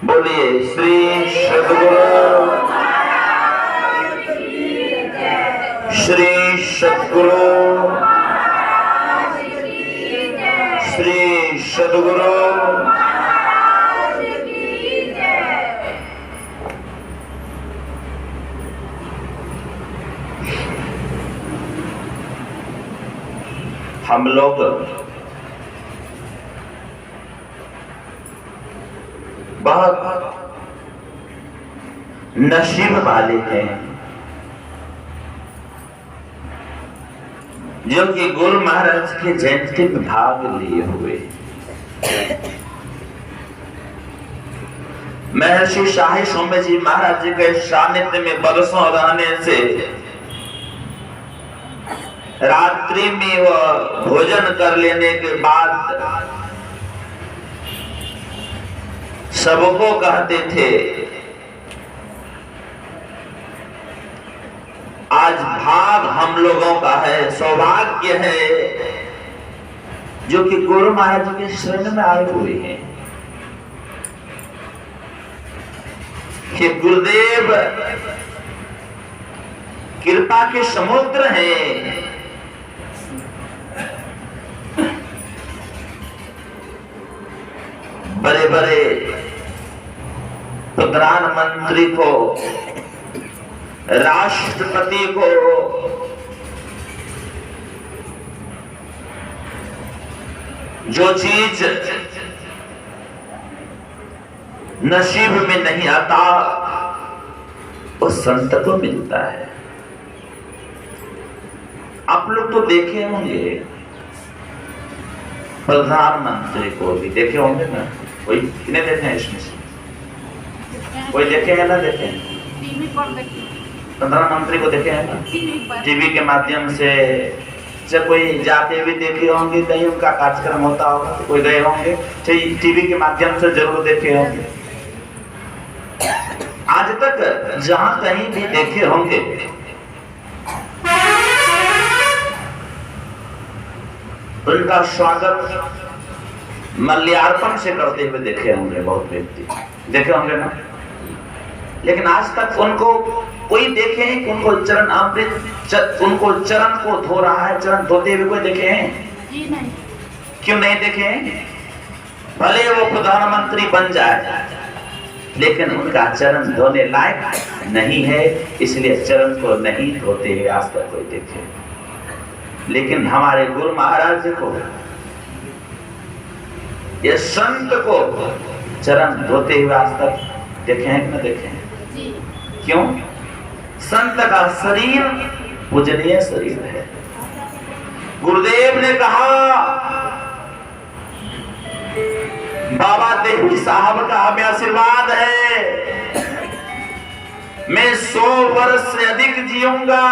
बोलिए श्री सद्गुरु श्री सद्गुरु श्री सद्गुरु। हम लोग बहुत नसीब वाले हैं जो कि गुरु महाराज के जयंती में भाग लिए हुए। महर्षि शाही सौम्य जी महाराज जी के सानिध्य में बरसों रहने से रात्रि में वह भोजन कर लेने के बाद सबको कहते थे आज भाग हम लोगों का है, सौभाग्य है जो कि गुरु महाराज के शरण में आए हुए हैं। कि गुरुदेव कृपा के समुद्र हैं। बड़े बड़े प्रधानमंत्री को, राष्ट्रपति को, जो चीज नसीब में नहीं आता वो संत को मिलता है। आप लोग तो देखे होंगे, प्रधानमंत्री को भी देखे होंगे ना? कोई कितने देखे हैं इसमें से? कोई देखे हैं ना? देखे प्रधानमंत्री को देखे हैं ना? टीवी के माध्यम से कोई जाके भी देखे होंगे, कहीं उनका कार्यक्रम होता होगा, कोई गए होंगे, टीवी के माध्यम से जरूर देखे होंगे। आज तक जहां कहीं भी देखे होंगे उनका स्वागत मल्यार्पण से करते हुए देखे होंगे, बहुत व्यक्ति देखे होंगे ना? लेकिन आज तक उनको कोई देखे हैं कि उनको चरण अमृत, उनको चरण को धो रहा है, चरण धोते हुए कोई देखे हैं? जी नहीं। क्यों नहीं देखे हैं? भले वो प्रधानमंत्री बन जाए लेकिन उनका चरण धोने लायक नहीं है, इसलिए चरण को नहीं धोते हुए आज तक कोई देखे। लेकिन हमारे गुरु महाराज को, ये संत को चरण धोते हुए आज तक देखे हैं कि न देखे हैं? क्यों? संत का शरीर पूजनीय शरीर है। गुरुदेव ने कहा, बाबा देवी साहब का हमें आशीर्वाद है, मैं 100 वर्ष से अधिक जीऊंगा।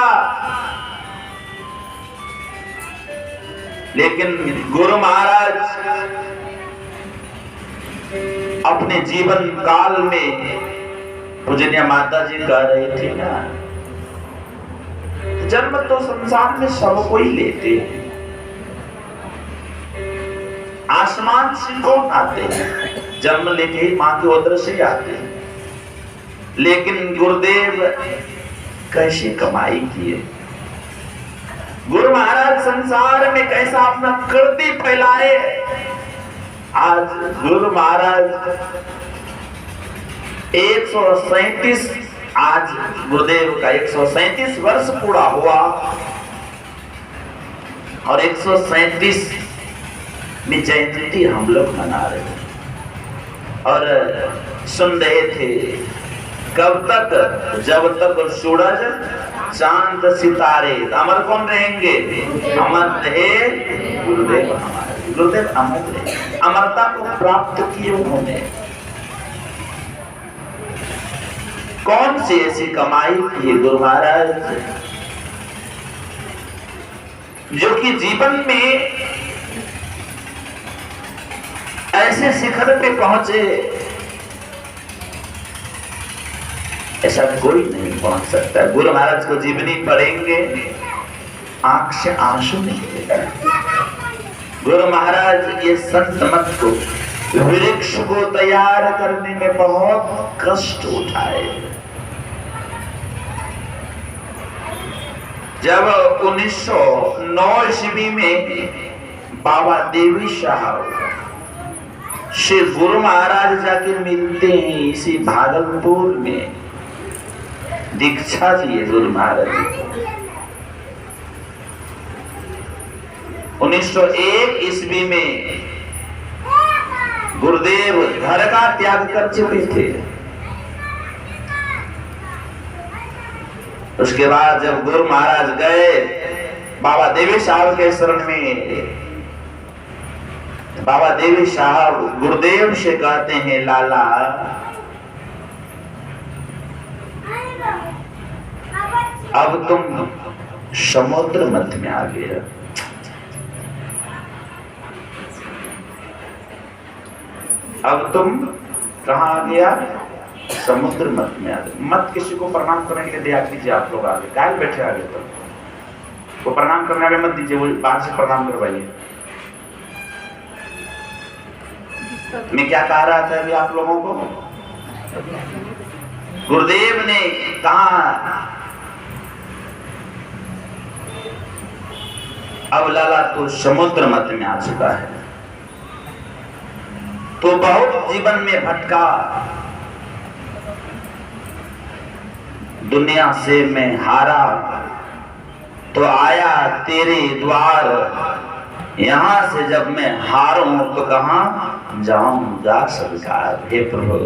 लेकिन गुरु महाराज अपने जीवन काल में, पूजनीय माता जी कह रही थी ना, जन्म तो संसार में सब कोई लेते हैं, आसमान से कौन आते हैं? जन्म लेके ही मां के उदर से आते हैं। लेकिन गुरुदेव कैसे कमाई किए, गुरु महाराज संसार में कैसा अपना कीर्ति फैलाए। आज गुरु महाराज 137, आज गुरुदेव का 137 वर्ष पूरा हुआ और 137 में जयंती हम लोग मना रहे हैं। और सुन रहे थे, कब तक? जब तक सूरज चांद सितारे अमर कौन रहेंगे? अमर रहे गुरुदेव हमारे। गुरुदेव अमर रहे, अमरता को प्राप्त किए उन्होंने। कौन सी ऐसी कमाई की गुरु महाराज जो कि जीवन में ऐसे शिखर पे पहुंचे, ऐसा कोई नहीं पहुंच सकता। गुरु महाराज को जीवनी पढ़ेंगे, आंख से आंसू निकलेगा। गुरु महाराज ये संत मत को वृक्ष को तैयार करने में बहुत कष्ट उठाए। जब 1909 ईस्वी में बाबा देवी साहब श्री गुरु महाराज जाके मिलते हैं इसी भागलपुर में, दीक्षा दिए गुरु महाराज। 1901 ईस्वी में गुरुदेव घर का त्याग कर चुके थे। उसके बाद जब गुरु महाराज गए बाबा देवी साहब के शरण में, बाबा देवी साहब गुरुदेव से कहते हैं, लाला अब तुम समुद्र मध्य में आ गए। अब तुम कहाँ आ गया? समुद्र मत में आ गए। मत किसी को प्रणाम करने के लिए दिया कीजिए। आप लोग आगे काहे बैठे आगे, तो वो प्रणाम करने में मत दीजिए, वो बाहर से प्रणाम करवाइए। मैं क्या कह रहा था अभी आप लोगों को? गुरुदेव ने कहा अब लाला तो समुद्र मध्य में आ चुका है, तो बहुत जीवन में भटका, दुनिया से मैं हारा, तो आया तेरे द्वार। यहां से जब मैं हारूं तो कहां जाऊंगा सरकार। हे प्रभु,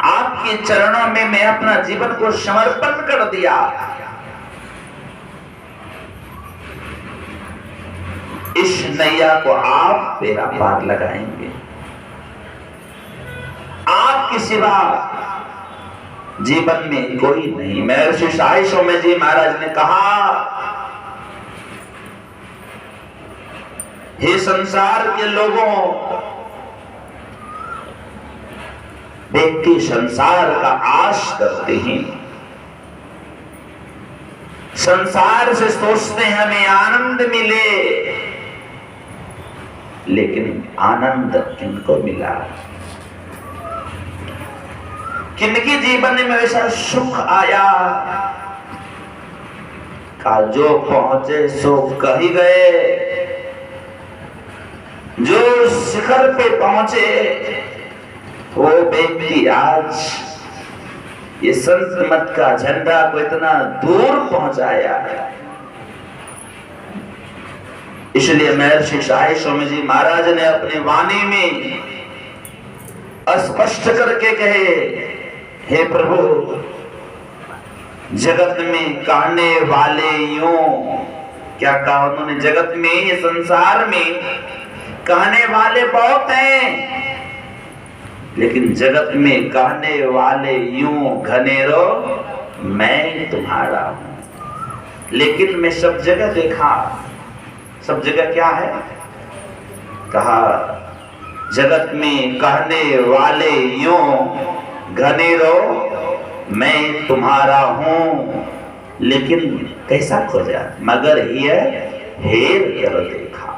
आपके चरणों में मैं अपना जीवन को समर्पण कर दिया। इस नैया को आप मेरा पार लगाएंगे। आपके सिवा जीवन में कोई नहीं। महर्षि साई सौम्य जी महाराज ने कहा, हे संसार के लोगों, व्यक्ति संसार का आश करते हैं, संसार से सोचते हैं हमें आनंद मिले, लेकिन आनंद किनको मिला? किनके जीवन में ऐसा सुख आया का जो पहुंचे सो कही गए, जो शिखर पे पहुंचे वो व्यक्ति आज ये संत मत का झंडा को इतना दूर पहुंचाया। इसलिए महर्षि साई स्वामी जी महाराज ने अपनी वाणी में स्पष्ट करके कहे, हे प्रभु, जगत में कहने वाले यूं, क्या कहा उन्होंने? जगत में, ये संसार में कहने वाले बहुत हैं, लेकिन जगत में कहने वाले यूं घनेरो मैं तुम्हारा हूं। लेकिन मैं सब जगह देखा, सब जगह क्या है? कहा जगत में कहने वाले यूं घनेरो मैं तुम्हारा हूं, लेकिन कैसा खोजा? मगर ये हेर कर देखा।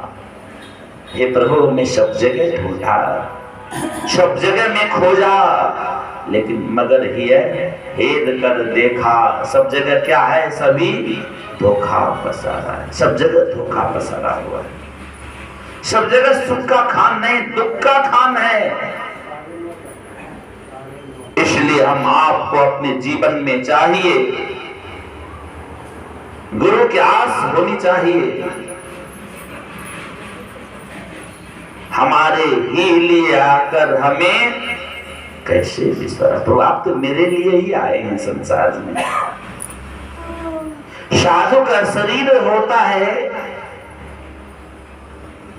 हे प्रभु, मैं सब जगह ढूंढा, सब जगह में खोजा, लेकिन मगर ये हेर कर देखा। सब जगह क्या है? सभी धोखा पसारा है, सब जगह धोखा पसारा हुआ है। सब जगह सुख का खान नहीं, दुख का खान है। इसलिए हम आपको अपने जीवन में चाहिए, गुरु की आस होनी चाहिए। हमारे ही लिए आकर हमें कैसे विश्वास? तो आप तो मेरे लिए ही आए हैं संसार में। साधु का शरीर होता है,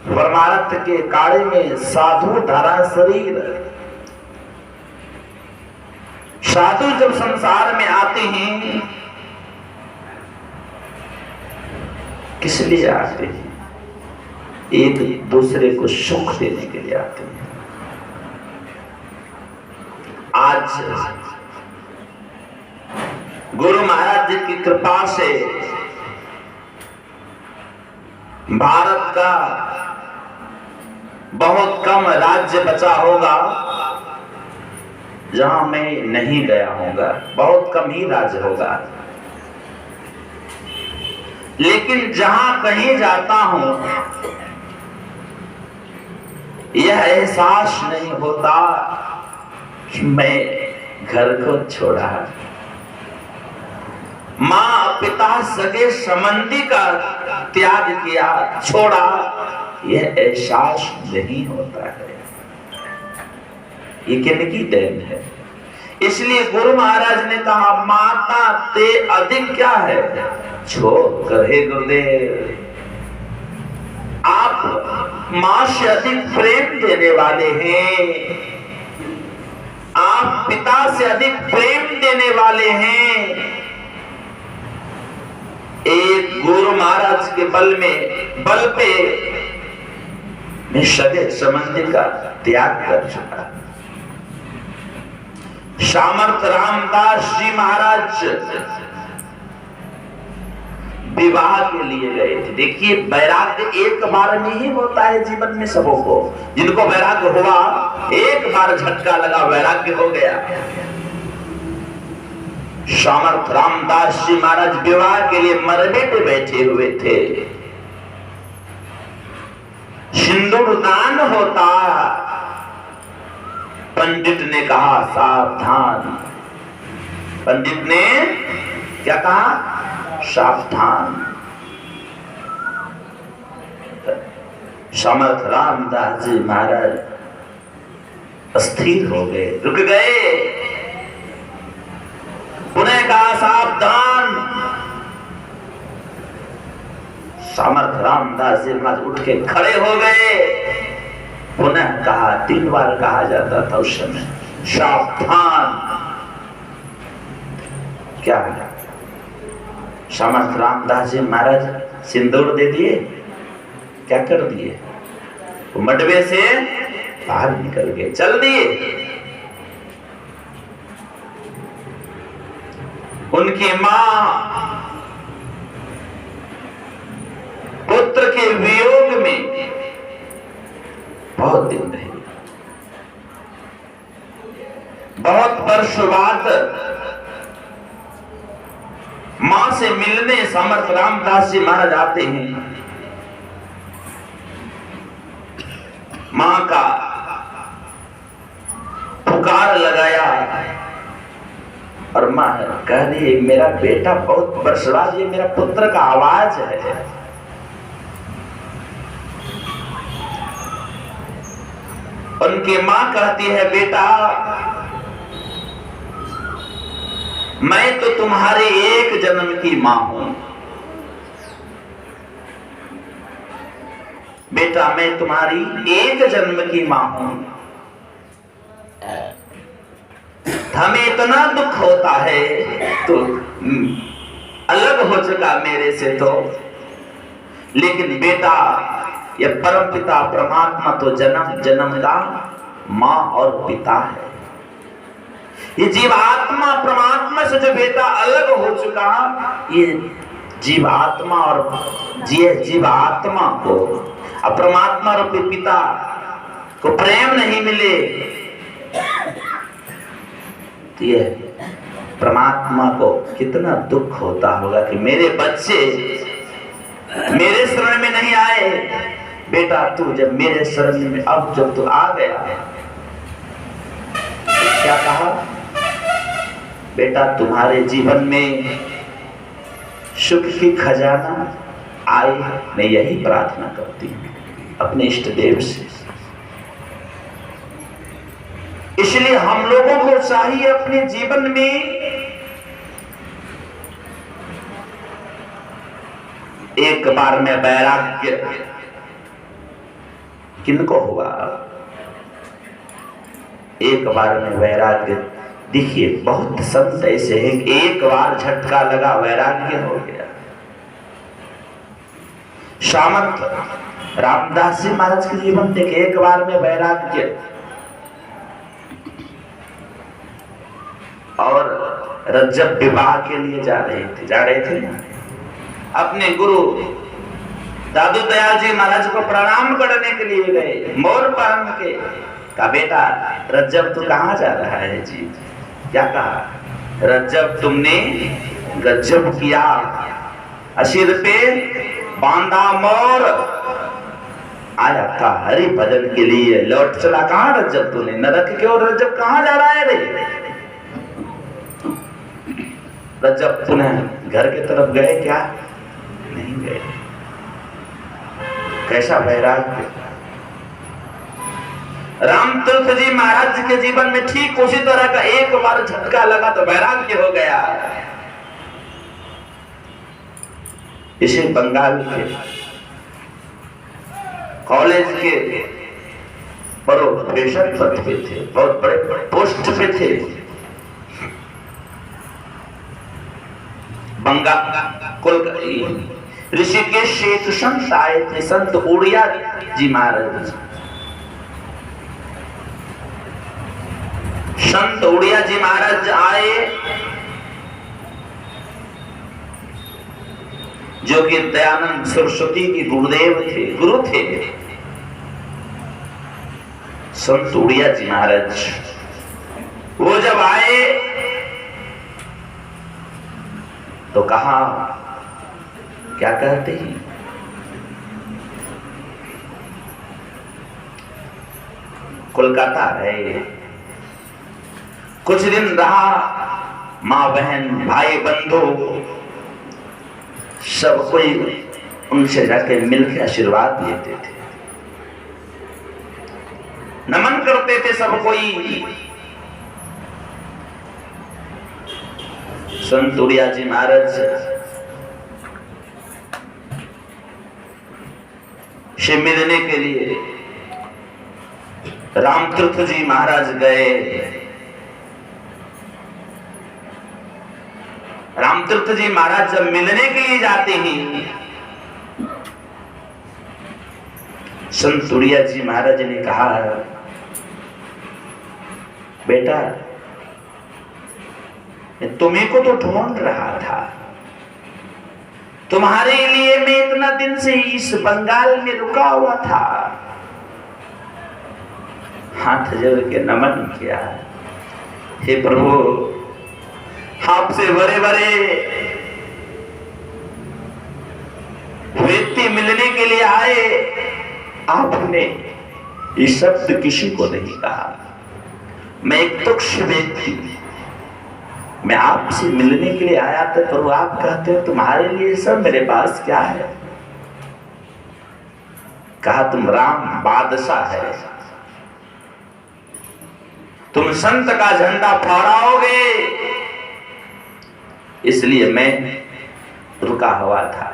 परमार्थ के कार्य में साधु धरा शरीर। साधु जब संसार में आते हैं, किस लिए आते हैं? एक दूसरे को सुख देने के लिए आते हैं। आज गुरु महाराज जी की कृपा से भारत का बहुत कम राज्य बचा होगा जहां मैं नहीं गया होगा, बहुत कम ही राज्य होगा। लेकिन जहां कहीं जाता हूं यह एहसास नहीं होता कि मैं घर को छोड़ा, मां पिता सगे संबंधी का त्याग किया, छोड़ा, यह एहसास नहीं होता है। ये किनकी देन है? इसलिए गुरु महाराज ने कहा माता ते अधिक क्या है छोड़ कर। हे गुरुदेव, आप मां से अधिक प्रेम देने वाले हैं, आप पिता से अधिक प्रेम देने वाले हैं। एक गुरु महाराज के बल पे मैं सगे संबंधी का त्याग कर चुका। सामर्थ रामदास जी महाराज विवाह के लिए गए थे। देखिए वैराग्य एक बार में ही होता है जीवन में सबों को। जिनको वैराग्य हुआ एक बार झटका लगा, वैराग्य हो गया। सामर्थ रामदास जी महाराज विवाह के लिए मरबे पे बैठे हुए थे। सिंदूर दान होता, पंडित ने कहा सावधान। पंडित ने क्या कहा? सावधान। समर्थ रामदास जी महाराज अस्थिर हो गए, रुक गए। पुनः कहा सावधान। समर्थ रामदास जी महाराज उठ के खड़े हो गए। पुनः कहा, 3 बार कहा जाता था उस समय, सावधान। क्या है? समर्थ रामदास जी महाराज सिंदूर दे दिए, क्या कर दिए? मडबे से बाहर निकल गए, चल दिए। उनकी मां पुत्र के वियोग में बहुत दिन रही। बहुत वर्ष बाद मां से मिलने समर्थ रामदास जी महाराज आते हैं। मां का पुकार लगाया और मां कह रही मेरा बेटा बहुत वर्ष बाद, ये मेरा पुत्र का आवाज है। उनकी मां कहती है बेटा मैं तो तुम्हारे एक जन्म की मां हूं। बेटा मैं तुम्हारी एक जन्म की मां हूं। हमें इतना दुख होता है तो अलग हो चुका मेरे से तो, लेकिन बेटा ये परम पिता परमात्मा तो जन्म जन्म का मां और पिता है। ये जीवात्मा परमात्मा से जो बेटा अलग हो चुका, ये जीवात्मा और जीवात्मा को परमात्मा और पिता को प्रेम नहीं मिले, तो ये परमात्मा को कितना दुख होता होगा कि मेरे बच्चे मेरे शरण में नहीं आए। बेटा तू जब मेरे शरण में, अब जब तू आ गया, क्या कहा? बेटा तुम्हारे जीवन में सुख की खजाना आए, मैं यही प्रार्थना करती हूं अपने इष्ट देव से। इसलिए हम लोगों को चाहिए अपने जीवन में एक बार में वैराग्य किनको हुआ? एक बार में वैराग्य। देखिए बहुत संत ऐसे हैं, एक बार झटका लगा वैराग्य हो गया। सामर्थ रामदास जी महाराज के जीवन में एक बार में वैराग्य। और जब विवाह के लिए जा रहे थे ना, अपने गुरु दादू दयाल जी महाराज को प्रणाम करने के लिए गए, मोर पहन के। कहा बेटा रज्जब तू कहाँ जा रहा है जी? क्या कहा? रज्जब तुमने गजब किया, अशीर पे बांधा मोर, आया था हरि भजन के लिए, लौट चला कहाँ रज्जब तूने? नरक के और रज्जब कहाँ जा रहा है रे? रज्जब पुनः घर की तरफ गए क्या? नहीं गए। कैसा वैराग्य! रामतीर्थ जी महाराज के जीवन में ठीक उसी तरह का एक बार झटका लगा तो वैराग्य हो गया। इसे बंगाल के कॉलेज के प्रोफेसर पद पे थे, बहुत बड़े पोस्ट पे थे। बंगाल ऋषिकेश से संत आए थे, संत उड़िया जी महाराज। संत उड़िया जी महाराज आए, जो कि दयानंद सरस्वती के गुरुदेव थे, गुरु थे। संत उड़िया जी महाराज वो जब आए तो कहा, क्या कहते हैं? कोलकाता है, कुछ दिन रहा, माँ बहन भाई बंधु सब कोई उनसे जाके मिलकर आशीर्वाद लेते थे, नमन करते थे सब कोई। संत उड़िया जी महाराज से मिलने के लिए रामतीर्थ जी महाराज गए। रामतीर्थ जी महाराज जब मिलने के लिए जाते हैं, संत उड़िया जी महाराज ने कहा, बेटा मैं तुम्हीं को तो ढूंढ रहा था, तुम्हारे लिए मैं इतना दिन से इस बंगाल में रुका हुआ था। हाथ जोड़ के नमन किया, हे प्रभु आपसे बड़े बड़े व्यक्ति मिलने के लिए आए, आपने ये शब्द किसी को नहीं कहा। मैं एक तुच्छ व्यक्ति, मैं आपसे मिलने के लिए आया था, प्रभु आप कहते हो तुम्हारे लिए सब मेरे पास क्या है? कहा तुम राम बादशाह है, तुम संत का झंडा फहराओगे, इसलिए मैं रुका हुआ था।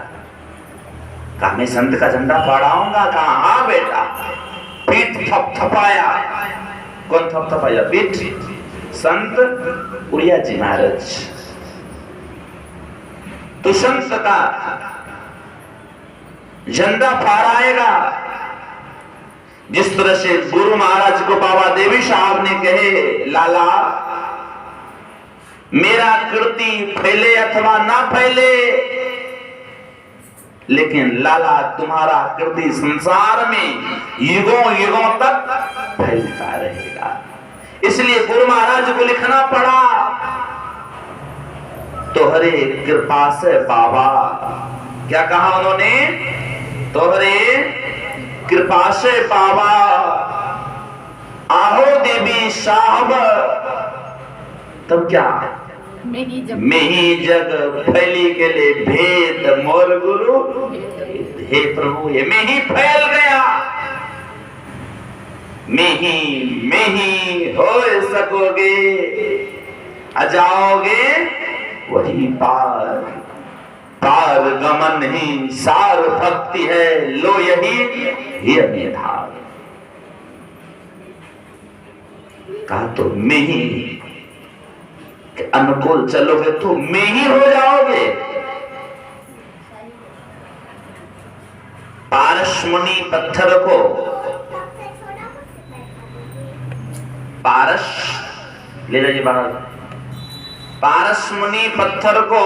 कहा मैं संत का झंडा फहराऊंगा? कहा हाँ बेटा। पीठ थपथपाया। कौन थपथपाया? पीठ। संत उड़िया जी महाराज। तो संत का झंडा फहराएगा, जिस तरह से गुरु महाराज को बाबा देवी साहब ने कहे, लाला मेरा कीर्ति फैले अथवा ना फैले, लेकिन लाला तुम्हारा कीर्ति संसार में युगों युगों तक फैलता रहेगा। इसलिए गुरु महाराज को लिखना पड़ा, तोहरे कृपा से बाबा, क्या कहा उन्होंने? तोहरे कृपा से बाबा, आहो देवी साहब, तब क्या? मैं ही जग फैली के लिए भेद मोर गुरु, हे प्रभु ये मैं ही फैल गया, मैं ही हो सकोगे, अजाओगे वही पार, पार गमन ही सार भक्ति है, लो यही धार। कहा तो मैं ही अनुकूल चलोगे तो मैं ही हो जाओगे। पारसमुनि पत्थर को, पारस ले जाइए बाहर, पारसमुनि पत्थर को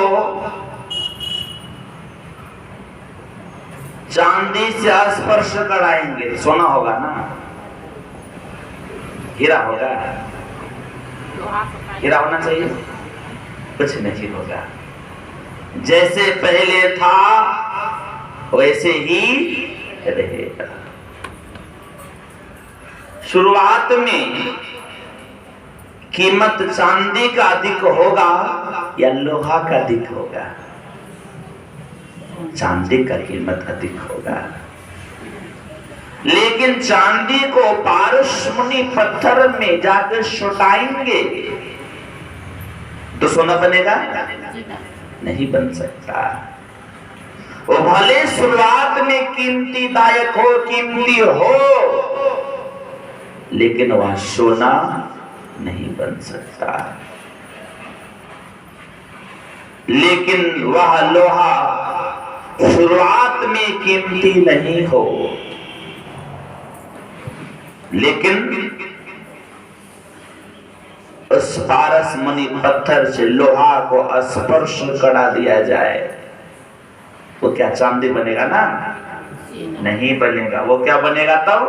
चांदी से स्पर्श कराएंगे, सोना होगा ना, हीरा होगा, हीरा होना चाहिए, कुछ नहीं होगा। जैसे पहले था वैसे ही रहेगा। शुरुआत में कीमत चांदी का अधिक होगा या लोहा का अधिक होगा? चांदी का कीमत अधिक होगा। लेकिन चांदी को पारसमणि पत्थर में जाकर सुटाएंगे तो सोना बनेगा? नहीं बन सकता। वो भले शुरुआत में कीमती दायक हो, कीमती हो, लेकिन वह सोना नहीं बन सकता। लेकिन वह लोहा शुरुआत में कीमती नहीं हो, लेकिन उस पारसमणि पत्थर से लोहा को स्पर्श करा दिया जाए, वो क्या चांदी बनेगा ना? नहीं बनेगा। वो क्या बनेगा तब?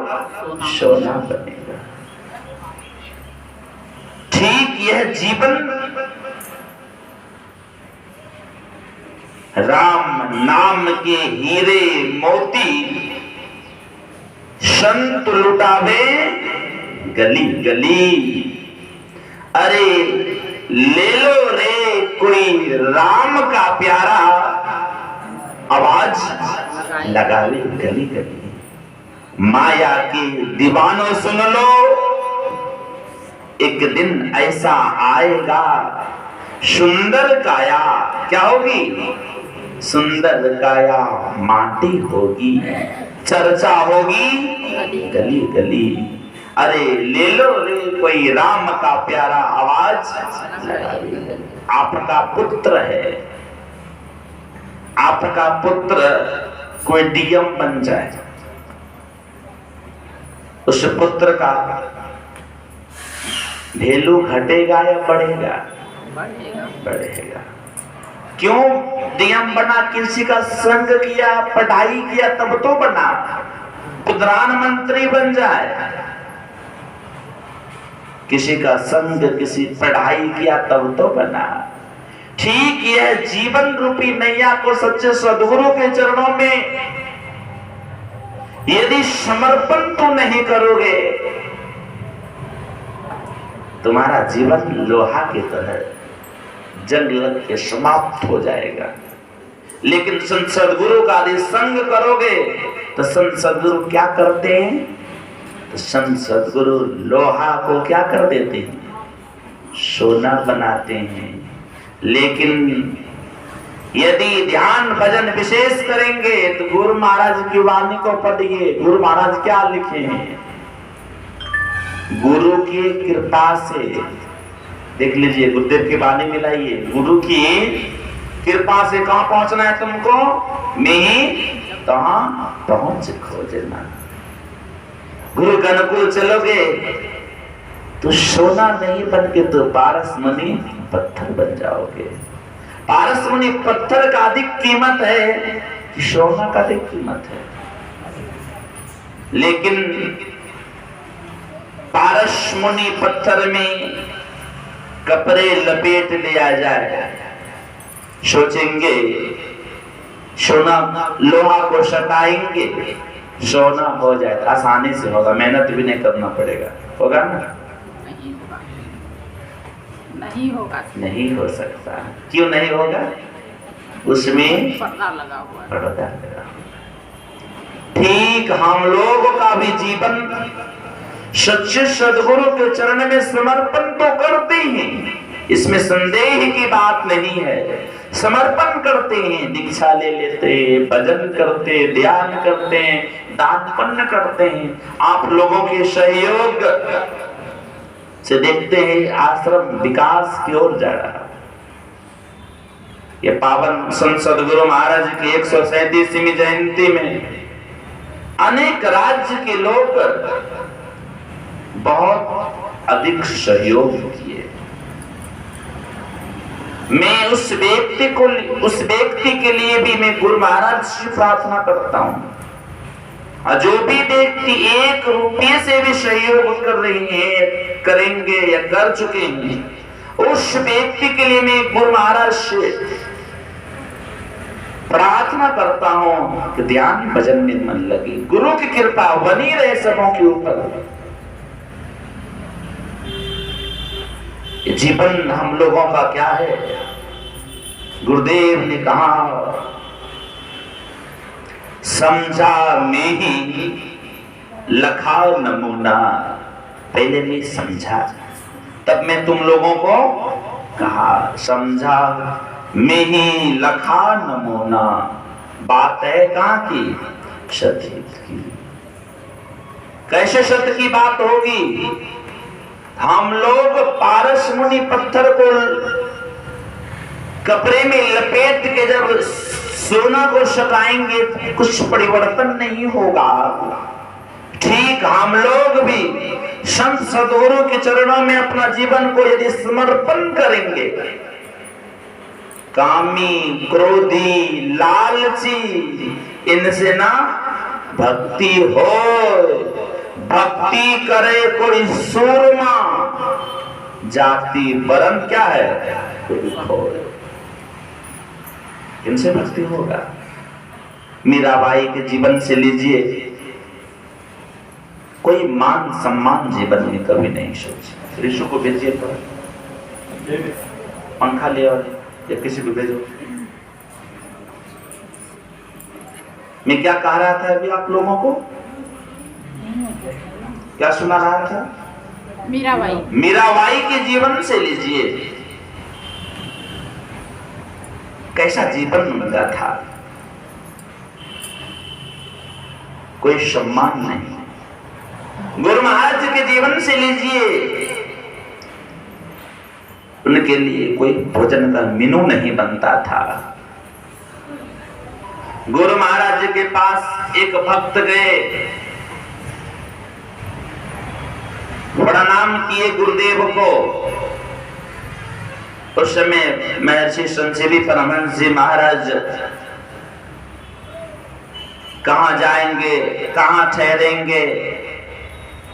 सोना बनेगा। ठीक यह जीवन राम नाम के हीरे मोती संत लुटावे गली गली। अरे ले लो रे कोई राम का प्यारा, आवाज लगावे गली गली। माया के दीवानों सुन लो, एक दिन ऐसा आएगा, सुंदर काया क्या होगी? सुंदर काया माटी होगी, चर्चा होगी गली गली। अरे ले लो रे कोई राम का प्यारा, आवाज आपका पुत्र है, आपका पुत्र कोई डीएम बन जाए, उस पुत्र का वैल्यू घटेगा या बढ़ेगा? बढ़ेगा। क्यों? डीएम बना, किसी का संग किया, पढ़ाई किया तब तो बना। प्रधानमंत्री बन जाए, किसी का संग, किसी पढ़ाई किया तब तो बना। ठीक यह जीवन रूपी नैया को सच्चे सद्गुरु के चरणों में यदि समर्पण तो नहीं करोगे, तुम्हारा जीवन लोहा की तरह जंग लग के समाप्त हो जाएगा। लेकिन संत सद्गुरु का यदि संग करोगे तो संत सद्गुरु क्या करते हैं? तो संत सद्गुरु लोहा को क्या कर देते हैं? सोना बनाते हैं। लेकिन यदि ध्यान भजन विशेष करेंगे तो गुरु महाराज की वाणी को पढ़िए। गुरु महाराज क्या लिखे हैं? गुरु की कृपा से, देख लीजिए, गुरुदेव की वाणी मिलाइए। गुरु की कृपा से कहां पहुंचना है तुमको? मैं तहां पहुंच खोजना। गुरु के अनुकूल चलोगे तो सोना नहीं बन के तो पारसमणि पत्थर बन जाओगे। पारसमणि पत्थर का अधिक कीमत है कि सोना का अधिक कीमत है। लेकिन पारसमणि पत्थर में कपड़े लपेट लिया जाए, सोचेंगे सोना, लोहा को सटाएंगे, सोना हो जाए, आसानी से होगा, मेहनत भी नहीं करना पड़ेगा। होगा ना? नहीं होगा। नहीं हो सकता। क्यों नहीं होगा? उसमें पर्दा लगा हुआ है। पर्दा लगा। ठीक हम लोगों का भी जीवन सच्चे सद्गुरु के चरण में समर्पण तो करते हैं, इसमें संदेह की बात नहीं है। समर्पण करते हैं, दीक्षा ले लेते, भजन करते, ध्यान करते हैं, दान पुण्य करते हैं। आप लोगों के सहयोग से देखते हैं आश्रम विकास की ओर जा रहा। ये पावन संत सद्गुरु महाराज की 137वीं जयंती में अनेक राज्य के लोग बहुत अधिक सहयोग किए। मैं उस व्यक्ति के लिए भी मैं गुरु महाराज से प्रार्थना करता हूं। और जो भी व्यक्ति 1 रुपये से भी सहयोग कर रही है, करेंगे या कर चुके हैं, उस व्यक्ति के लिए मैं गुरु महाराज से प्रार्थना करता हूं कि ध्यान भजन में मन लगे, गुरु की कृपा बनी रहे सबों के ऊपर। जीवन हम लोगों का क्या है? गुरुदेव ने कहा समझा में ही लखा नमूना। पहले मैं समझा, तब मैं तुम लोगों को कहा। समझा में ही लखा नमूना। बात है कहां की? सत्य की। कैसे सत्य की बात होगी? हम लोग पारस मुनि पत्थर को कपड़े में लपेट के जब सोना को सटाएंगे कुछ परिवर्तन नहीं होगा। ठीक हम लोग भी संत सद्गुरु के चरणों में अपना जीवन को यदि समर्पण करेंगे, कामी, क्रोधी, लालची इनसे ना भक्ति हो। भक्ति करे कोई सूरमा, जाति वरण क्या है? इनसे भक्ति होगा। मीराबाई के जीवन से लीजिए, कोई मान सम्मान जीवन में कभी नहीं सोची। ऋषु को भेजिए तो पंखा ले और या किसी को भेजो। मैं क्या कह रहा था अभी आप लोगों को? क्या सुना रहा था? मीराबाई के जीवन से लीजिए, कैसा जीवन उनका था। कोई सम्मान नहीं। गुरु महाराज के जीवन से लीजिए, उनके लिए कोई भोजन का मेनू नहीं बनता था। गुरु महाराज के पास एक भक्त गए, प्रणाम किए गुरुदेव को। उस समय महर्षि संजीवी परमहंस जी महाराज कहां जाएंगे, कहां ठहरेंगे,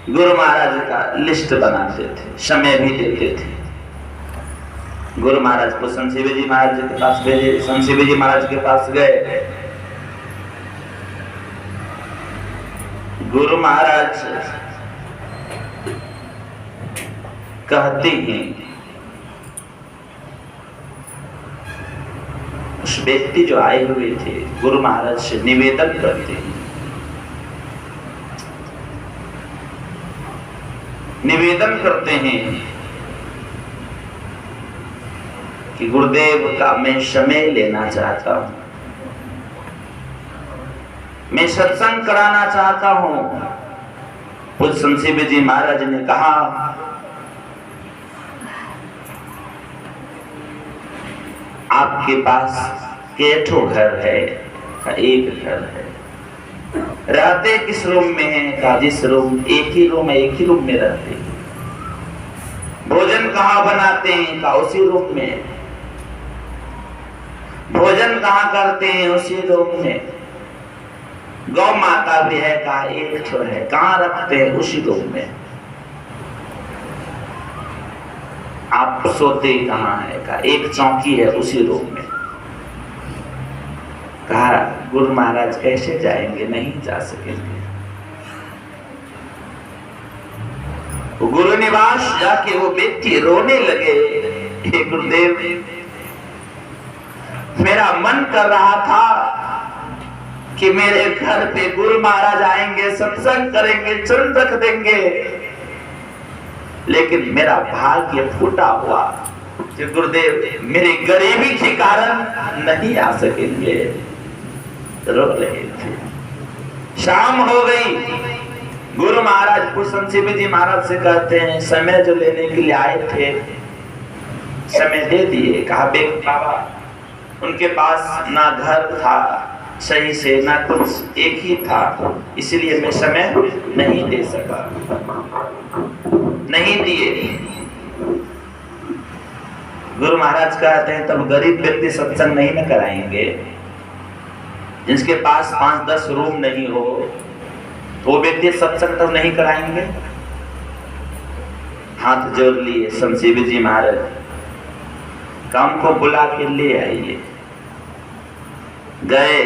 गुरु महाराज का लिस्ट बनाते थे, समय भी देते थे। गुरु महाराज को संजीवी जी महाराज के पास भेजे। संजीवी जी महाराज के पास गए। गुरु महाराज कहते हैं, उस व्यक्ति जो आए हुए थे गुरु महाराज से निवेदन करते हैं, निवेदन करते हैं कि गुरुदेव का मैं समय लेना चाहता हूं, मैं सत्संग कराना चाहता हूं। पूज्य संजीवी जी महाराज ने कहा, आपके पास केठो घर है? एक घर है। रहते किस रूम में है? का जिस रूम, एक ही रूम है, एक ही रूम में रहते हैं। भोजन कहाँ बनाते हैं? का उसी रूम में। भोजन कहाँ करते हैं? उसी रूम में। गौ माता भी है? का एक ठो है। कहाँ रखते हैं? उसी रूम में। आप सोते कहाँ है? का एक चौकी है, उसी रूम में। कहा गुरु महाराज कैसे जाएंगे? नहीं जा सकेंगे। गुरु निवास जाके वो व्यक्ति रोने लगे, हे गुरुदेव, मेरा मन कर रहा था कि मेरे घर पे गुरु महाराज आएंगे, सत्संग करेंगे, चरण रख देंगे, लेकिन मेरा भाग्य फूटा हुआ कि गुरुदेव मेरी गरीबी के कारण नहीं आ सकेंगे। रो रहे थे। शाम हो गई। गुरु महाराज को संजीवी जी महाराज से कहते हैं, समय जो लेने के लिए आए थे समय दे दिए। कहा बाबा, उनके पास ना घर था सही से, ना कुछ, एक ही था, इसलिए मैं समय नहीं दे सका, नहीं दिए। गुरु महाराज कहते हैं तब गरीब व्यक्ति सत्संग नहीं न कराएंगे, जिसके पास 5-10 रूम नहीं हो तो वो व्यक्ति सत्संग तब नहीं कराएंगे। हाथ जोड़ लिए शमशीर जी महाराज, काम को बुला के ले आइए। गए,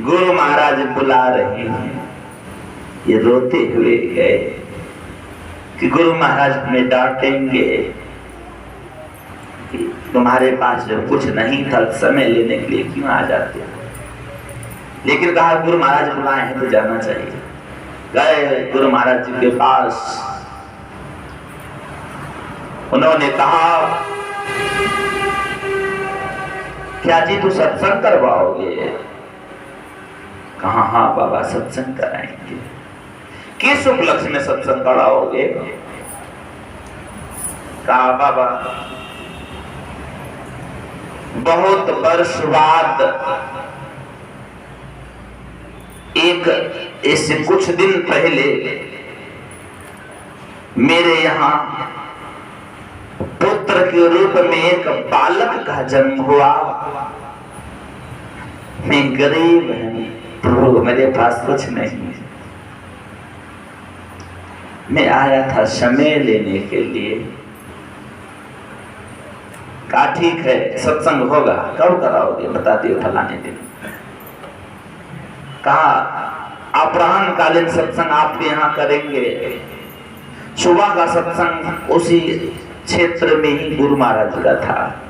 गुरु महाराज बुला रहे हैं, ये रोते हुए गए कि गुरु महाराज हमें डांटेंगे कि तुम्हारे पास जो कुछ नहीं था समय लेने के लिए क्यों आ जाते हो, लेकिन कहा गुरु महाराज बुलाए हैं तो जाना चाहिए। गए गुरु महाराज जी के पास, उन्होंने कहा क्या जी तू सत्संग करवाओगे? कहा हाँ बाबा सत्संग कराएंगे। किस उपलक्ष्य में सत्संग कराओगे? कहा बाबा बहुत वर्ष बाद एक इससे कुछ दिन पहले मेरे यहाँ पुत्र के रूप में एक बालक का जन्म हुआ। मैं गरीब हूं प्रभु, मेरे पास कुछ नहीं, मैं आया था समय लेने के लिए। कहा ठीक है सत्संग होगा, कब कराओगे? बता दियो फलाने दिन। कहा अपराह्नकालीन सत्संग आपके यहाँ करेंगे। सुबह का सत्संग उसी क्षेत्र में ही गुरु महाराज का था।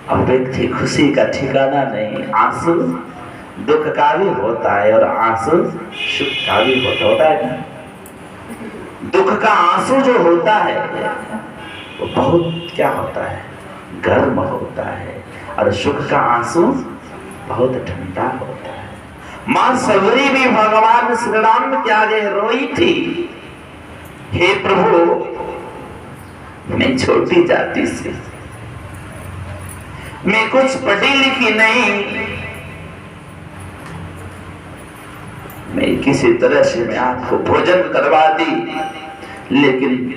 अब व्यक्ति खुशी का ठिकाना नहीं, आंसू दुख का भी होता है और आंसू सुख का भी होता है। दुख का आंसू जो होता है वो बहुत क्या होता है, गर्म होता है, और सुख का आंसू बहुत ठंडा होता है। मां सबरी भी भगवान श्री राम के आगे रोई थी, हे प्रभु मैं छोटी जाति से, मैं कुछ पढ़ी लिखी नहीं, मैं किसी तरह से मैं आपको भोजन करवा दी, लेकिन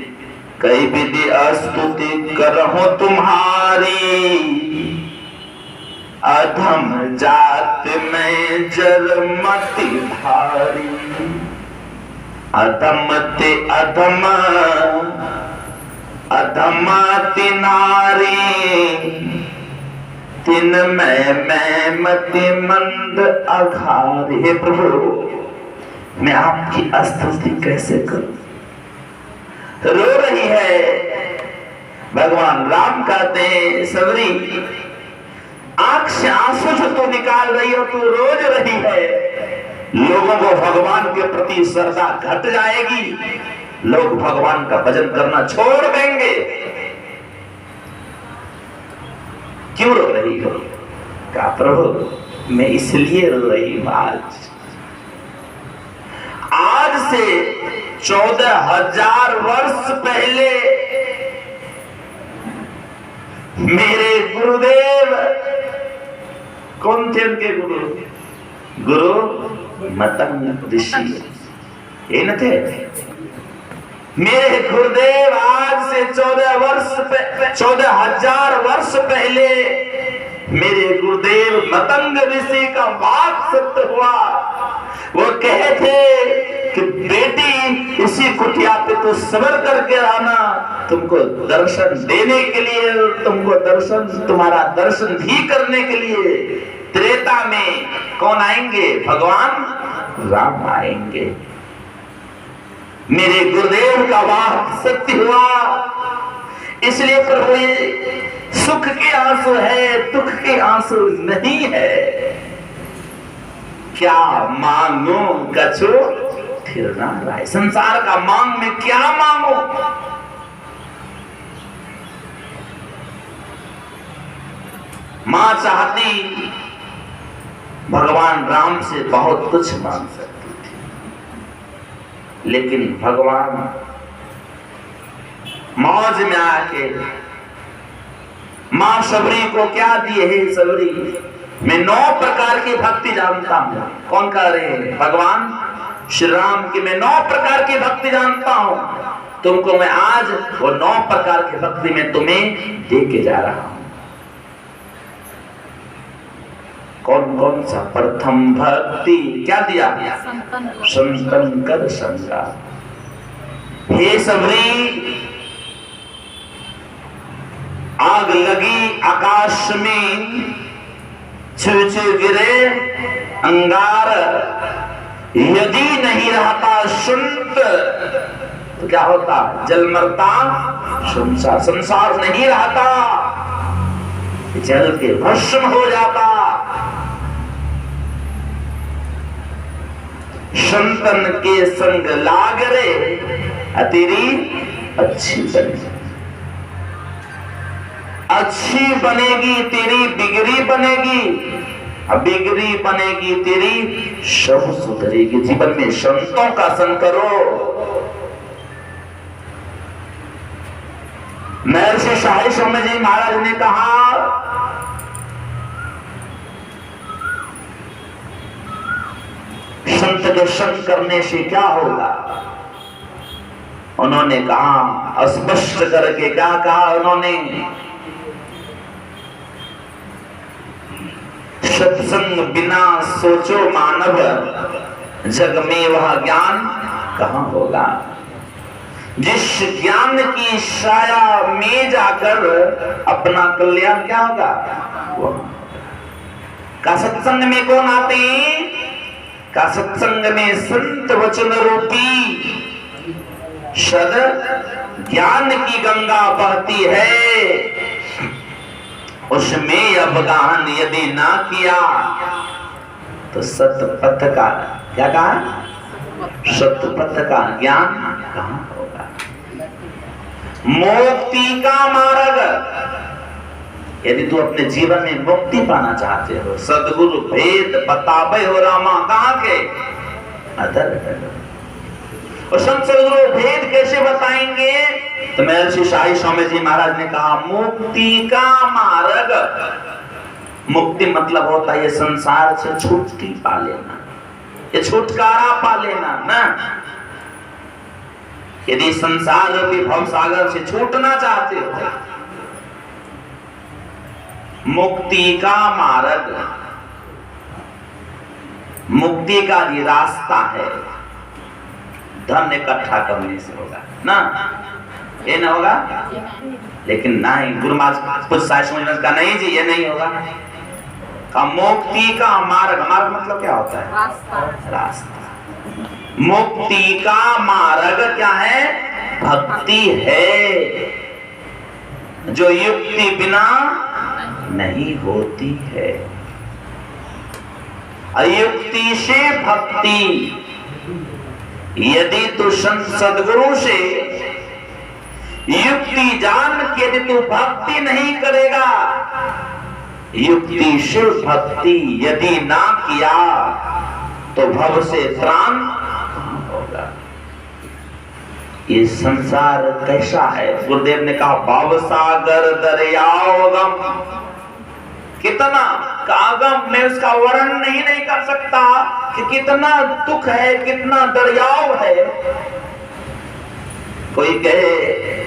कई विधि स्तुति करहूं तुम्हारी, अधम जात में जरमति भारी। अधम ते अधम अधमति नारी, तिन मैं मति मंद अघारी। हे प्रभु मैं आपकी स्तुति कैसे करूं? रो रही है। भगवान राम कहते हैं सबरी आंख से आंसू जो तू निकाल रही हो, तू रोज रही है, लोगों को भगवान के प्रति श्रद्धा घट जाएगी, लोग भगवान का भजन करना छोड़ देंगे। क्यों रो रही हो? कहा प्रभु मैं इसलिए रो रही हूं, आज से 14,000 वर्ष पहले मेरे गुरुदेव, कौन थे उनके गुरु? गुरु मतंग ऋषि, ये न थे? मेरे गुरुदेव आज से 14,000 वर्ष पहले मेरे गुरुदेव मतंग ऋषि का बात सत्य हुआ। वो कहे थे कि बेटी इसी कुटिया पे तो सबर करके आना, तुमको दर्शन देने के लिए, तुमको दर्शन, तुम्हारा दर्शन भी करने के लिए त्रेता में कौन आएंगे? भगवान राम आएंगे। मेरे गुरुदेव का बात सत्य हुआ, इसलिए प्रभु ये सुख के आंसू है, दुख के आंसू नहीं है। क्या मांगो कछु फिर ना लाए, संसार का मांग में क्या मांगो? मां चाहती भगवान राम से बहुत कुछ मांग सकती थी, लेकिन भगवान मौज में आके मां सबरी को क्या दिए? हे सबरी मैं 9 प्रकार की भक्ति जानता हूं। कौन कह रहे हैं? भगवान श्री राम की मैं 9 प्रकार की भक्ति जानता हूं। तुमको मैं आज वो 9 प्रकार की भक्ति में तुम्हें दे के जा रहा हूं। कौन कौन सा? प्रथम भक्ति क्या दिया? संतन कर संगा। हे सबरी, आग लगी आकाश में, छू छू गिरे अंगार, यदि नहीं रहता शुंठ तो क्या होता? जल मरता संसार। संसार नहीं रहता, जल के भस्म हो जाता। संतन के संग लाग रे, तेरी अच्छी बनेगी, अच्छी बनेगी तेरी बिगड़ी बनेगी, बिगड़ी बनेगी तेरी सब सुधरेगी। जीवन में संतों का संग करो। महर्षि शाही स्वामी जी महाराज ने कहा, संत के संग करने से क्या होगा? उन्होंने कहा, स्पष्ट करके क्या कहा उन्होंने? सत्संग बिना सोचो मानव, जग में वह ज्ञान कहां होगा? जिस ज्ञान की छाया में जाकर अपना कल्याण क्या होगा? का सत्संग में कौन आते हैं? का सत्संग में संत वचन रूपी सद ज्ञान की गंगा बहती है। उसमें अवगाहन यदि ना किया तो सतपथ का क्या कहा? सतपथ का ज्ञान कहां होगा? मुक्ति का मार्ग, यदि तू अपने जीवन में मुक्ति पाना चाहते हो, सदगुरु भेद बतावे हो रामा कहां के? अदर। और संत सदगुरु भेद कैसे बताएंगे? तो महर्षि शाही स्वामी जी महाराज ने कहा, मुक्ति का मार्ग। मुक्ति मतलब होता है ये संसार से छुट्टी पा लेना, ये छुटकारा पा लेना ना। यदि संसार रूपी भवसागर से छूटना चाहते हो, मुक्ति का मार्ग, मुक्ति का ये रास्ता है, धन इकट्ठा करने से होगा ना, ये ना होगा। लेकिन नहीं, गुरु महाराज कुछ समझ का नहीं जी, ये नहीं होगा। का मुक्ति का मार्ग, मार्ग मतलब क्या होता है? रास्ता। मुक्ति का मार्ग क्या है? भक्ति है, जो युक्ति बिना नहीं होती है। अयुक्ति से भक्ति, यदि तू संत सदगुरु से युक्ति जान के यदि तू भक्ति नहीं करेगा, युक्ति से भक्ति यदि ना किया तो भव से त्राण होगा। ये संसार कैसा है? गुरुदेव ने कहा, भव सागर दरियाओगम, कितना कागम मैं उसका वर्णन नहीं कर सकता कि कितना दुख है, कितना दरियाव है। कोई कहे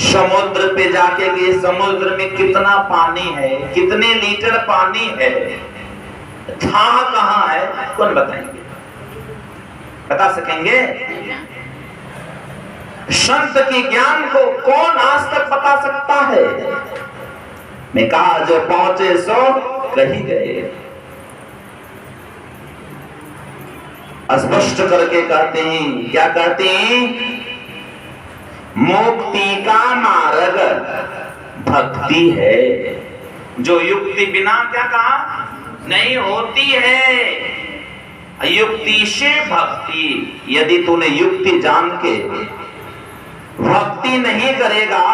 समुद्र पे जाके कि समुद्र में कितना पानी है, कितने लीटर पानी है, था कहां है, कौन बताएंगे? बता सकेंगे? संत के ज्ञान को कौन आज तक बता सकता है? मैं कहा, जो पहुंचे सो कही गए। स्पष्ट करके कहते हैं, क्या कहते हैं? मुक्ति का मार्ग भक्ति है, जो युक्ति बिना क्या कहा? नहीं होती है। युक्ति से भक्ति, यदि तूने युक्ति जान के भक्ति नहीं करेगा,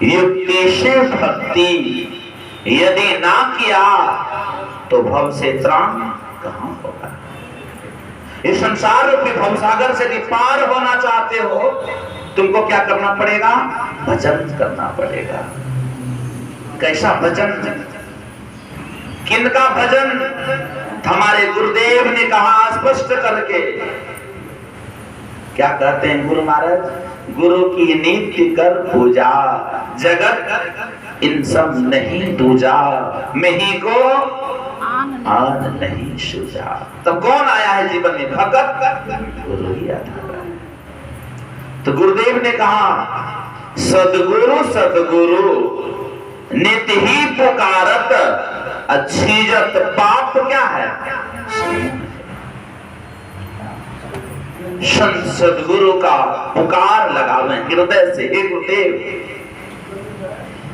युक्ति से भक्ति यदि ना किया तो भव से त्राण कहां होगा? इस संसार रूपी भवसागर से यदि पार होना चाहते हो, तुमको क्या करना पड़ेगा? भजन करना पड़ेगा। कैसा भजन? किनका भजन? हमारे गुरुदेव ने कहा स्पष्ट करके क्या कहते हैं गुरु महाराज? गुरु की नित्य कर पूजा, जगत इन सब नहीं दूजा, मैं ही को आन नहीं सूझा। तब कौन आया है जीवन में? भगत गुरु ही आधार। तो गुरुदेव ने कहा सदगुरु सदगुरु नित ही पुकारत, अच्छीजत पाप क्या है? संत सदगुरु का पुकार लगावे हृदय से। हे गुरुदेव,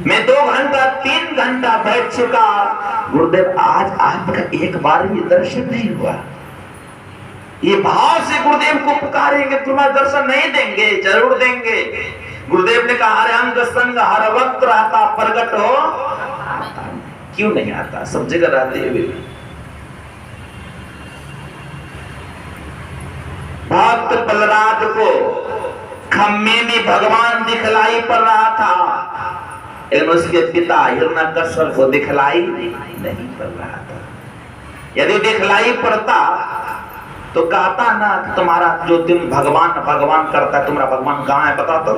मैं 2 घंटा 3 घंटा बैठ चुका, गुरुदेव आज आपका एक बार भी दर्शन नहीं हुआ। ये भाव से गुरुदेव को पुकारेंगे, तुम्हारा दर्शन नहीं देंगे? जरूर देंगे। गुरुदेव ने कहा, अरे अंग संग हर वक्त रहता, प्रकट हो क्यों नहीं आता? सब जगह रहते हुए भक्त प्रहलाद को खम्मे में भगवान दिखलाई पड़ रहा था, लेकिन उसके पिता हिरण्यकश्यप को दिखलाई नहीं पड़ रहा था। यदि दिखलाई पड़ता तो कहता ना तुम्हारा जो तुम भगवान भगवान करता है, तुम्हारा भगवान कहाँ है बता दो।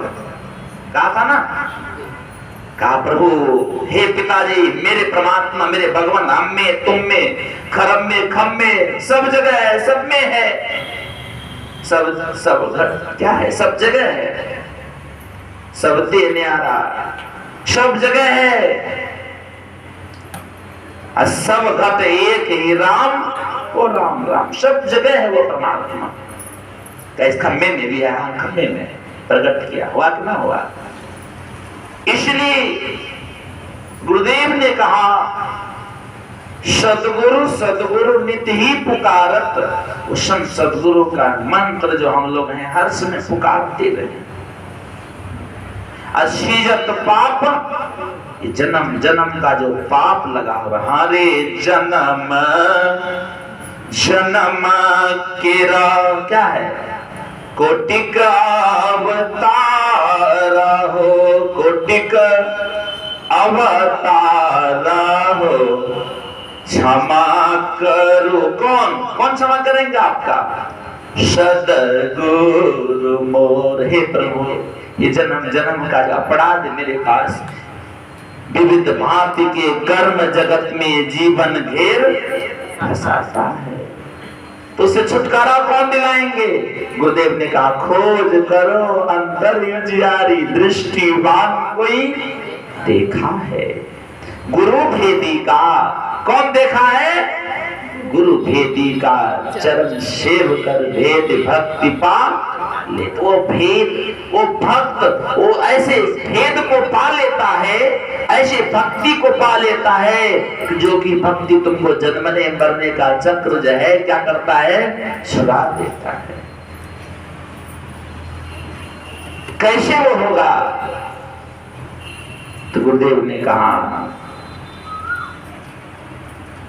कहा था ना, कहा प्रभु हे पिताजी, मेरे परमात्मा मेरे भगवान हम में तुम में खरम में खम में सब जगह है, सब में है, सब घर क्या है? सब जगह है, सब दे न्यारा सब जगह है, सब घट एक ही राम, वो राम राम सब जगह है वो परमात्मा। इस खम्भे में भी है, खम्भे में प्रकट किया, हुआ कि ना हुआ? इसलिए गुरुदेव ने कहा सदगुरु सदगुरु नित्य ही पुकारत। उस सदगुरु का मंत्र जो हम लोग हैं हर समय पुकारते रहे। अशीजत पाप, ये जन्म जन्म का जो पाप लगा हुआ, हरे जन्म जन्म केरा क्या है? कोटिक अवतार हो, कोटिक अवतार हो, क्षमा करो। कौन कौन क्षमा करेंगे आपका? सदगुरु मोर। हे प्रभु, ये जन्म जन्म का जो अपराध मेरे पास विविध भांति के कर्म जगत में जीवन घेर फंसाता है, तो उससे छुटकारा कौन दिलाएंगे? गुरुदेव ने कहा खोज करो अंतर्यामी, दृष्टिवान कोई देखा है। गुरु भेदी का कौन देखा है? गुरु भेदी का चरण सेव कर भेद भक्ति पा ले। तो वो भेद, वो भक्त, वो ऐसे भेद को पा लेता है, ऐसे भक्ति को पा लेता है जो कि भक्ति तुमको जन्मने मरने का चक्र जो है क्या करता है? छुड़ा देता है। कैसे वो होगा? तो गुरुदेव ने कहा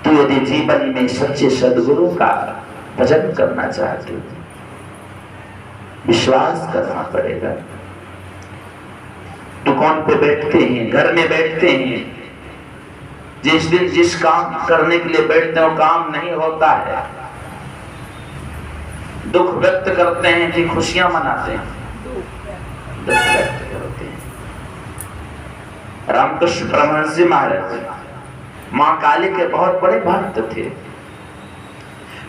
तो यदि जीवन में सच्चे सदगुरु का भजन करना चाहते हो, विश्वास करना पड़ेगा। दुकान पे बैठते हैं, घर में बैठते हैं, जिस दिन जिस काम करने के लिए बैठते हैं वो काम नहीं होता है, दुख व्यक्त करते हैं कि खुशियां मनाते हैं? दुख व्यक्त करते हैं। रामकृष्ण परमहंस जी महाराज मां काली के बहुत बड़े भक्त थे,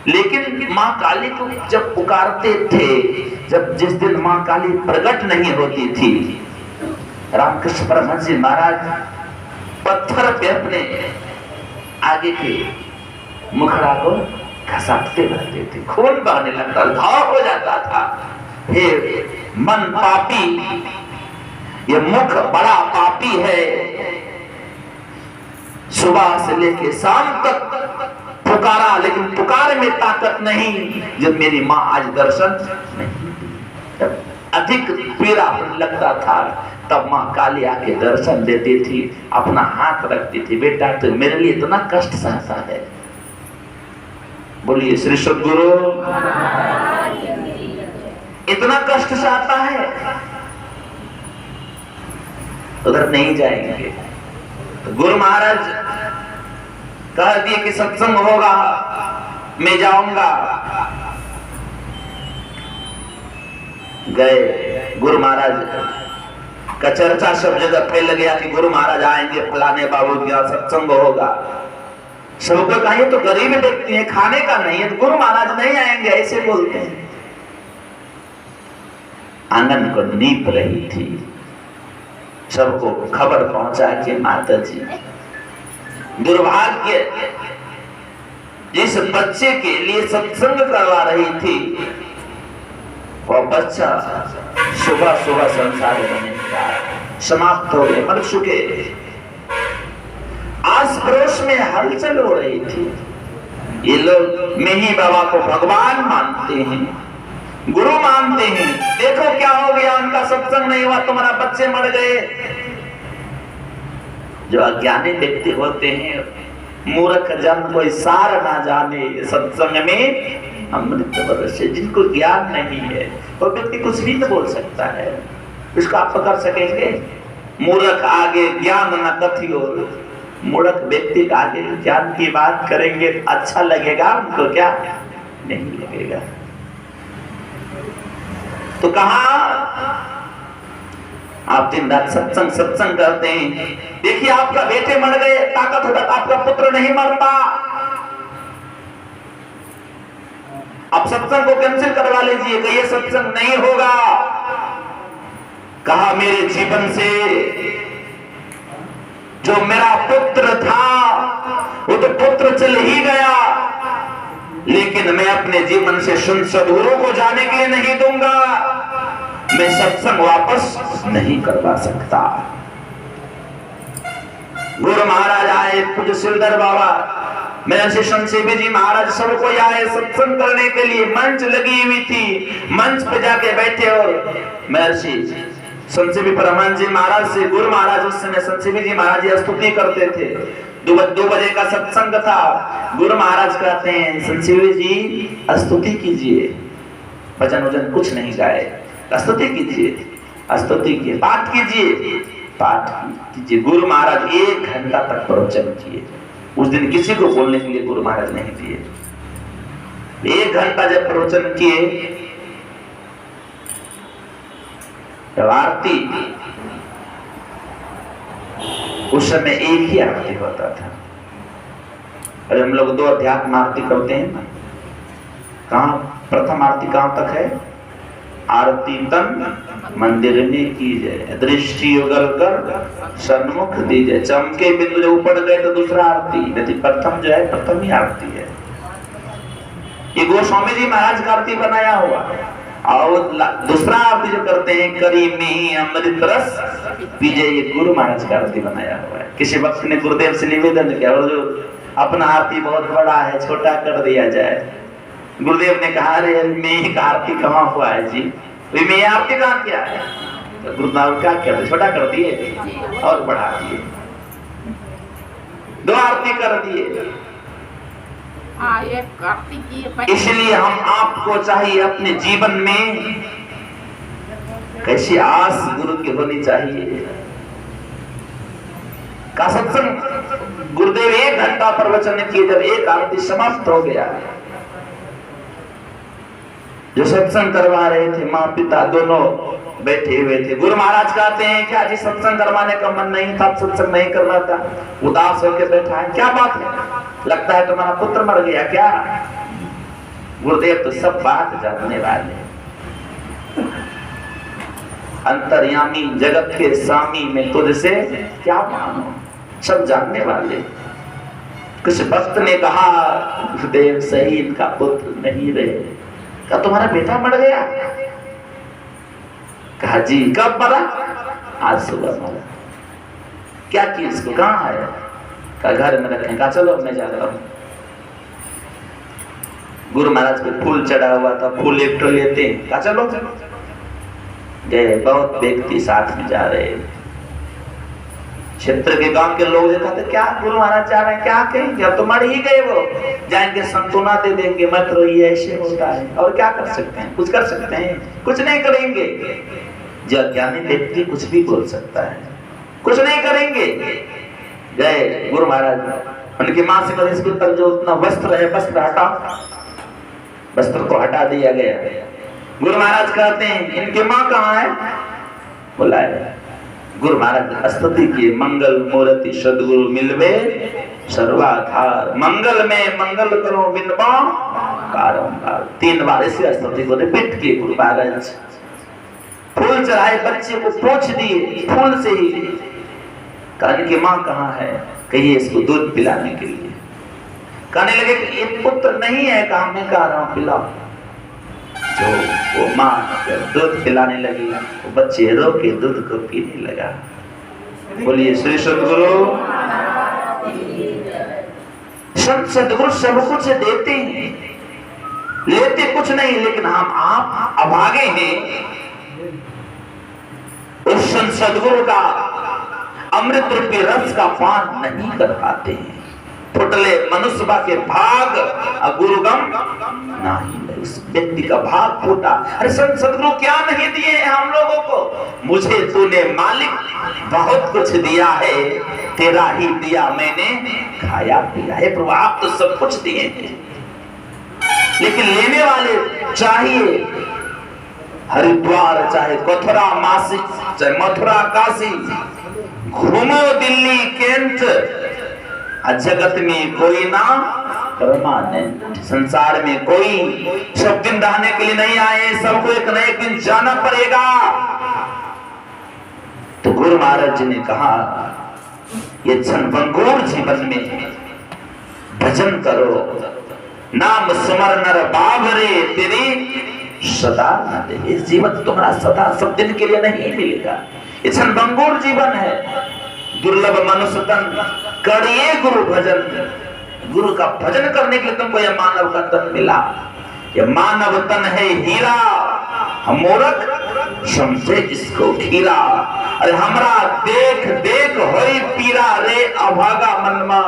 लेकिन मां काली को जब पुकारते थे, जब जिस दिन मां काली प्रकट नहीं होती थी, रामकृष्ण परमहंस जी महाराज पत्थर पे अपने आगे के मुखड़ा को घसाटते रहते थे, खून बहने लगता, घाव हो जाता था। हे मन पापी, ये मुख बड़ा पापी है, सुबह से लेके शाम तक पुकारा, लेकिन पुकार में ताकत नहीं। जब मेरी माँ आज दर्शन नहीं दी, अधिक पीड़ा लगता था, तब माँ काली आके दर्शन देती थी, अपना हाथ रखती थी, बेटा तो मेरे लिए इतना कष्ट सहता है। बोलिए श्री सद्गुरु, इतना कष्ट सहता है, उधर नहीं जाएंगे। तो गुरु महाराज कह दिए कि सत्संग होगा, मैं जाऊंगा। गए, गुरु महाराज का चर्चा सब जगह फैल गया कि गुरु महाराज आएंगे, फलाने बाबू के यहाँ सत्संग होगा। सबको कहा ये तो गरीब व्यक्ति है, खाने का नहीं है, तो गुरु महाराज नहीं आएंगे, ऐसे बोलते हैं। आंगन को नीप रही थी, सबको खबर पहुंचा के माता जी दुर्भाग्य जिस बच्चे के लिए सत्संग करवा रही थी, वह बच्चा सुबह सुबह संसार में समाप्त हो गए, मर चुके। आस पड़ोस में हलचल हो रही थी। ये लोग मेही बाबा को भगवान मानते हैं, गुरु मानते हैं। देखो क्या हो गया, उनका सत्संग नहीं हुआ, तुम्हारा बच्चे मर गए। जो अज्ञानी व्यक्ति होते हैं, मूर्ख जन कोई सार ना जाने, सत्संग में अमृत बरसे, जिनको ज्ञान नहीं है वो व्यक्ति कुछ भी तो बोल सकता है, इसको आप पकड़ सकेंगे? मूर्ख आगे ज्ञान न कथियो, मूर्ख व्यक्ति का आगे ज्ञान की बात करेंगे अच्छा लगेगा उनको? क्या नहीं लगेगा। तो कहा आप दिन रात सत्संग सत्संग करते हैं, देखिए आपका बेटे मर गए, ताकत होता, आपका पुत्र नहीं मरता। आप सत्संग को कैंसिल करवा लीजिए कि ये सत्संग नहीं होगा। कहा मेरे जीवन से जो मेरा पुत्र था वो तो पुत्र चल ही गया, लेकिन मैं अपने जीवन से सदगुरु को जाने के लिए नहीं दूंगा, मैं सत्संग वापस नहीं करवा सकता। गुरु महाराज आए, पूज्य सिरधर बाबा, महर्षि संजीवी जी महाराज, सब कोई आए सत्संग करने के लिए। मंच लगी हुई थी, मंच पे जाके बैठे और महर्षि संजीवी परमानंद जी महाराज से गुरु महाराज उस समय संजीवी जी महाराज जी स्तुति करते थे। 2 बजे का सत्संग था। गुरु महाराज कहते हैं संजीवी जी स्तुति कीजिए, भजन वजन कुछ नहीं गाए, स्तुति कीजिए, स्तुति कीजिए, पाठ कीजिए, पाठ कीजिए। गुरु महाराज 1 घंटा तक प्रवचन किए। उस दिन किसी को बोलने के लिए गुरु महाराज नहीं दिए। 1 घंटा जब प्रवचन किए, जब आरती, उस समय एक ही आरती होता था। अरे हम लोग 2 अध्यात्म आरती करते हैं ना, कहाँ प्रथम आरती कहाँ तक है? आरती तन मंदिर में की जाए, दृष्टि उगल कर सन्मुख दी जाए। चमके बिंदु जो ऊपर गए तो दूसरा आरती, यदि प्रथम जो है प्रथम ही आरती है। ये गोस्वामी जी महाराज का आरती बनाया हुआ। और दूसरा आरती जो करते हैं, करी में अमृत रस पीजे, ये गुरु महाराज का आरती बनाया हुआ है। किसी वक्त ने गुरुदेव से निवेदन किया, और जो अपना आरती बहुत बड़ा है, छोटा कर दिया जाए। गुरुदेव ने कहा, अरे मैं का आरती कहाँ हुआ है जी, मैं आरती कहाँ किया है? तो गुरुदेव क्या किया, छोटा कर दिए और बढ़ा दिए, 2 आरती कर दिए। इसलिए हम आपको चाहिए अपने जीवन में कैसी आस गुरु की होनी चाहिए। का सत्संग गुरुदेव 1 घंटा प्रवचन किए, जब 1 आरती समाप्त हो गया, जो सत्संग करवा रहे थे माँ पिता दोनों बैठे हुए थे। गुरु महाराज कहते हैं, क्या जी सत्संग करवाने का मन नहीं था, सत्संग नहीं करवाता, उदास होकर बैठा है, क्या बात है? लगता है तुम्हारा पुत्र मर गया क्या? गुरुदेव तो सब बात जानने वाले, अंतर्यामी जगत के स्वामी में तुझसे क्या मानो, सब जानने वाले। कुछ भक्त ने कहा, गुरुदेव सही इनका पुत्र नहीं रहे। क्या तुम्हारा बेटा मर गया? कहा जी, कब मरा? आज सुबह मरा। क्या की इसको, कहाँ है? कहा घर में रखें। कहा चलो मैं जा रहा हूँ। गुरु महाराज पे फूल चढ़ा हुआ था, फूल एक तो लेते हैं। कहा चलो चलो गए, बहुत व्यक्ति साथ में जा रहे। क्षेत्र के गांव के लोग देखा तो क्या गुरु महाराज जा रहे हैं, क्या कहेंगे, अब तो मर ही गए, वो जाएंगे सांत्वना दे देंगे, मत रोइए, ऐसे होता है। और क्या कर सकते हैं? कुछ कर सकते हैं? कुछ नहीं करेंगे। जो अज्ञानी व्यक्ति कुछ भी बोल सकता है, कुछ नहीं करेंगे। गए गुरु महाराज, उनकी मां से कहा इसके तक जो उतना वस्त्र है, वस्त्र हटा, वस्त्र को हटा दिया गया। गुरु महाराज कहते हैं इनकी माँ कहाँ है? बुलाए। गुरु महाराज स्तुति किए, मंगल मूर्ति सदगुरु मिलवे सर्वाधार, मंगल में मंगल करो बिनबा कारंबार। 3 बार इसी स्तुति को रिपीट किए गुरु महाराज। फूल चढ़ाए, बच्चे को पोंछ दिए फूल से ही। कहने की माँ कहाँ है? कहिए इसको दूध पिलाने के लिए। कहने लगे कि ये पुत्र नहीं है। कहा मैं कह रहा हूँ पिलाओ। जो वो माँ दूध पिलाने लगी, वो बच्चे रो के दूध को पीने लगा। बोलिए श्री सद्गुरु। संत सद्गुरु सब कुछ देते हैं, लेते कुछ नहीं, लेकिन हम आप अभागे हैं। उस संत सद्गुरु का अमृत रूपी रस का पान नहीं कर पाते हैं। फुटले मनुष्य के भाग गुरुगम नहीं, उस व्यक्ति का भाग फूटा। अरे संत सद्गुरु क्या नहीं दिए हैं हम लोगों को? मुझे तूने मालिक बहुत कुछ दिया है, तेरा ही दिया मैंने खाया पिया है। प्रभु आप तो सब कुछ दिए हैं, लेकिन लेने वाले चाहिए। हरिद्वार चाहे कथुरा मासी, चाहे मथुरा काशी, घूमो दिल्ली कैंट, जगत में कोई ना परमानेंट। संसार में कोई सब दिन रहने के लिए नहीं आए, सबको एक न एक दिन जाना पड़ेगा। तो गुरु महाराज जी ने कहा ये क्षणभंगुर जीवन में भजन करो, नाम सुमर नर बाबरे तेरी सदा न दे। इस जीवन तुम्हारा सदा सब दिन के लिए नहीं मिलेगा। ये क्षणभंगुर जीवन है। दुर्लभ मनुष्य तन करिए गुरु भजन। गुरु का भजन करने के लिए तुमको यह मानव का तन मिला। यह मानव तन है हीरा, हम मूर्ख समझे इसको खीरा। अरे हमरा देख देख होई पीरा रे अभागा मनमा,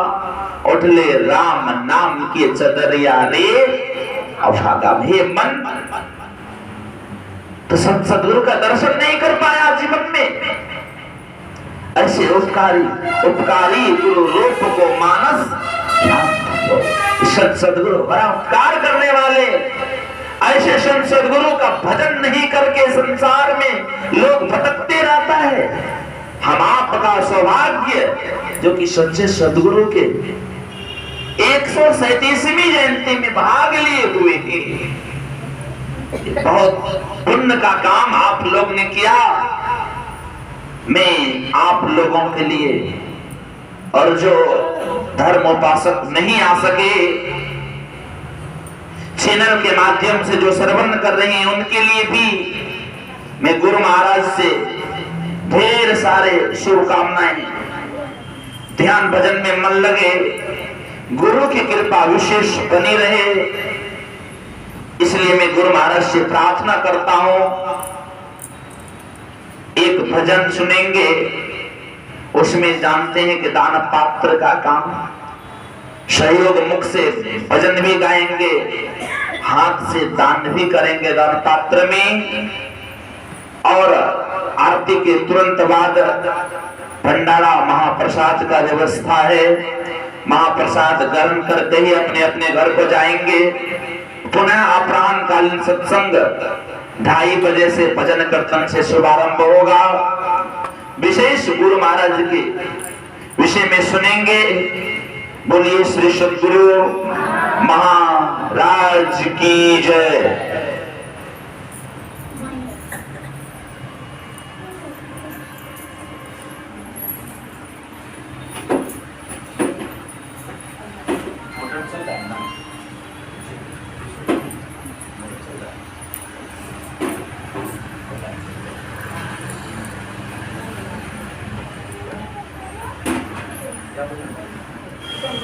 उठले राम नाम के चदरिया रे अभागा। हे मन, तो सद्गुरु का दर्शन नहीं कर पाया जीवन में। ऐसे उपकारी गुरु रूप को मानस सद्गुरु बड़ा उपकार करने वाले। ऐसे संत सद्गुरु का भजन नहीं करके संसार में लोग भटकते रहता है। हम आपका सौभाग्य जो कि सच्चे सद्गुरु के 137वीं जयंती में भाग लिए हुए हैं। बहुत पुण्य का काम आप लोग ने किया। मैं आप लोगों के लिए, और जो धर्मोपासक नहीं आ सके, चैनल के माध्यम से जो श्रवण कर रहे हैं उनके लिए भी मैं गुरु महाराज से ढेर सारे शुभकामनाएं। ध्यान भजन में मन लगे, गुरु की कृपा विशेष बनी रहे, इसलिए मैं गुरु महाराज से प्रार्थना करता हूं। एक भजन सुनेंगे, उसमें जानते हैं कि दान पात्र का काम, सहयोग मुख से भजन भी गाएंगे, हाथ से दान भी करेंगे दान पात्र में। और आरती के तुरंत बाद भंडारा महाप्रसाद का व्यवस्था है। महाप्रसाद ग्रहण करते ही अपने अपने घर को जाएंगे। पुनः अपराह्न कालीन सत्संग 2:30 बजे से भजन कीर्तन से शुभारंभ होगा। विशेष गुरु महाराज के विषय में सुनेंगे। बोलिए श्री सद्गुरु महाराज की जय।